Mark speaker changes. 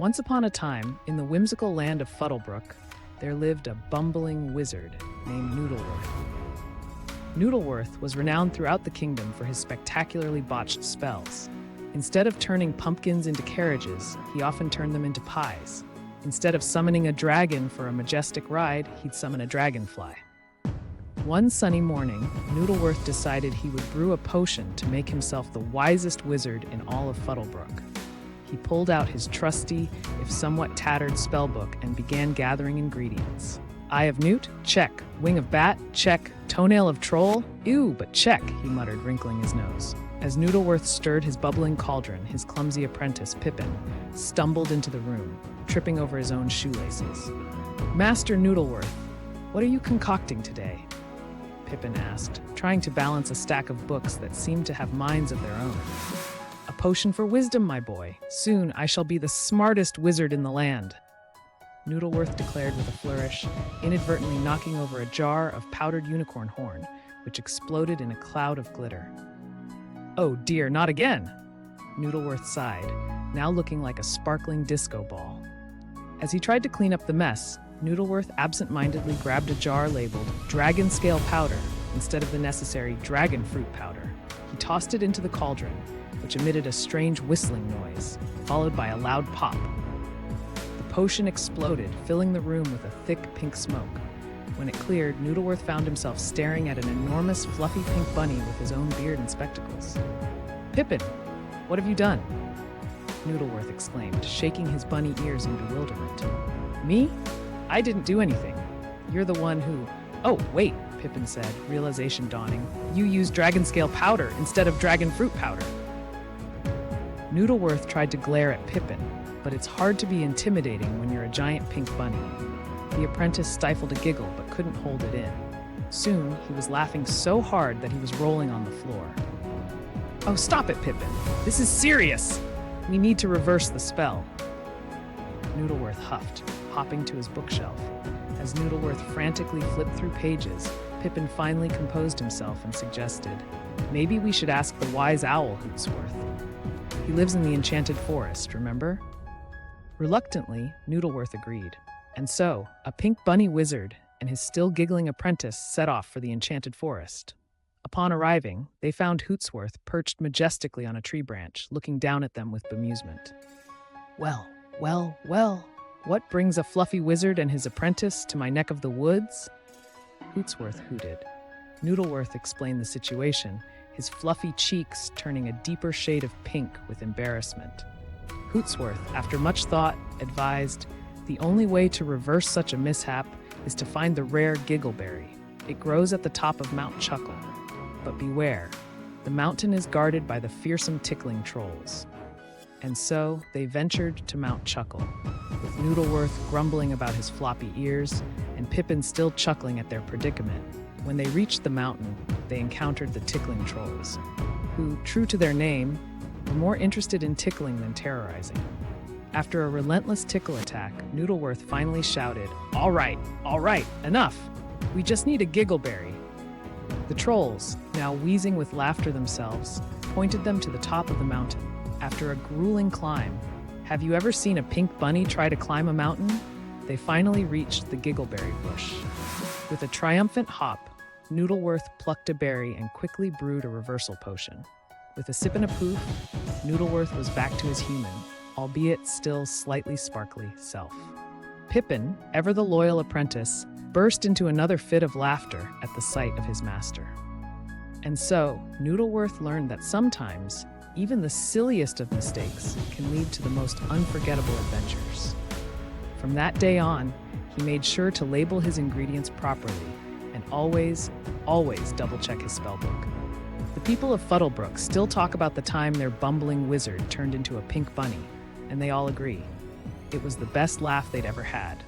Speaker 1: Once upon a time, in the whimsical land of Fuddlebrook, there lived a bumbling wizard named Noodleworth. Noodleworth was renowned throughout the kingdom for his spectacularly botched spells. Instead of turning pumpkins into carriages, he often turned them into pies. Instead of summoning a dragon for a majestic ride, he'd summon a dragonfly. One sunny morning, Noodleworth decided he would brew a potion to make himself the wisest wizard in all of Fuddlebrook. He pulled out his trusty, if somewhat tattered spellbook and began gathering ingredients. Eye of newt? Check. Wing of bat? Check. Toenail of troll? Ew, but check, he muttered, wrinkling his nose. As Noodleworth stirred his bubbling cauldron, his clumsy apprentice, Pippin, stumbled into the room, tripping over his own shoelaces. Master Noodleworth, what are you concocting today? Pippin asked, trying to balance a stack of books that seemed to have minds of their own. A potion for wisdom, my boy. Soon I shall be the smartest wizard in the land. Noodleworth declared with a flourish, inadvertently knocking over a jar of powdered unicorn horn, which exploded in a cloud of glitter. Oh dear, not again! Noodleworth sighed, now looking like a sparkling disco ball. As he tried to clean up the mess, Noodleworth absent-mindedly grabbed a jar labeled Dragon Scale Powder instead of the necessary Dragon Fruit Powder. He tossed it into the cauldron, which emitted a strange whistling noise, followed by a loud pop. The potion exploded, filling the room with a thick pink smoke. When it cleared, Noodleworth found himself staring at an enormous fluffy pink bunny with his own beard and spectacles. Pippin, what have you done? Noodleworth exclaimed, shaking his bunny ears in bewilderment. Me? I didn't do anything. You're the one who... Oh, wait, Pippin said, realization dawning. You used dragon scale powder instead of dragon fruit powder. Noodleworth tried to glare at Pippin, but it's hard to be intimidating when you're a giant pink bunny. The apprentice stifled a giggle but couldn't hold it in. Soon, he was laughing so hard that he was rolling on the floor. Oh, stop it, Pippin. This is serious! We need to reverse the spell. Noodleworth huffed, hopping to his bookshelf. As Noodleworth frantically flipped through pages, Pippin finally composed himself and suggested, maybe we should ask the wise owl Hootsworth. He lives in the enchanted forest, remember? Reluctantly, Noodleworth agreed. And so, a pink bunny wizard and his still giggling apprentice set off for the enchanted forest. Upon arriving, they found Hootsworth perched majestically on a tree branch, looking down at them with bemusement. Well, what brings a fluffy wizard and his apprentice to my neck of the woods? Hootsworth hooted. Noodleworth explained the situation, his fluffy cheeks turning a deeper shade of pink with embarrassment. Hootsworth, after much thought, advised, the only way to reverse such a mishap is to find the rare giggleberry. It grows at the top of Mount Chuckle. But beware, the mountain is guarded by the fearsome tickling trolls. And so they ventured to Mount Chuckle, with Noodleworth grumbling about his floppy ears and Pippin still chuckling at their predicament. When they reached the mountain, they encountered the tickling trolls, who, true to their name, were more interested in tickling than terrorizing. After a relentless tickle attack, Noodleworth finally shouted, All right, enough! We just need a giggleberry." The trolls, now wheezing with laughter themselves, pointed them to the top of the mountain. After a grueling climb, have you ever seen a pink bunny try to climb a mountain? They finally reached the giggleberry bush. With a triumphant hop, Noodleworth plucked a berry and quickly brewed a reversal potion. With a sip and a poof, Noodleworth was back to his human, albeit still slightly sparkly, self. Pippin, ever the loyal apprentice, burst into another fit of laughter at the sight of his master. And so, Noodleworth learned that sometimes, even the silliest of mistakes can lead to the most unforgettable adventures. From that day on, he made sure to label his ingredients properly and always double-check his spellbook. The people of Fuddlebrook still talk about the time their bumbling wizard turned into a pink bunny, and they all agree. It was the best laugh they'd ever had.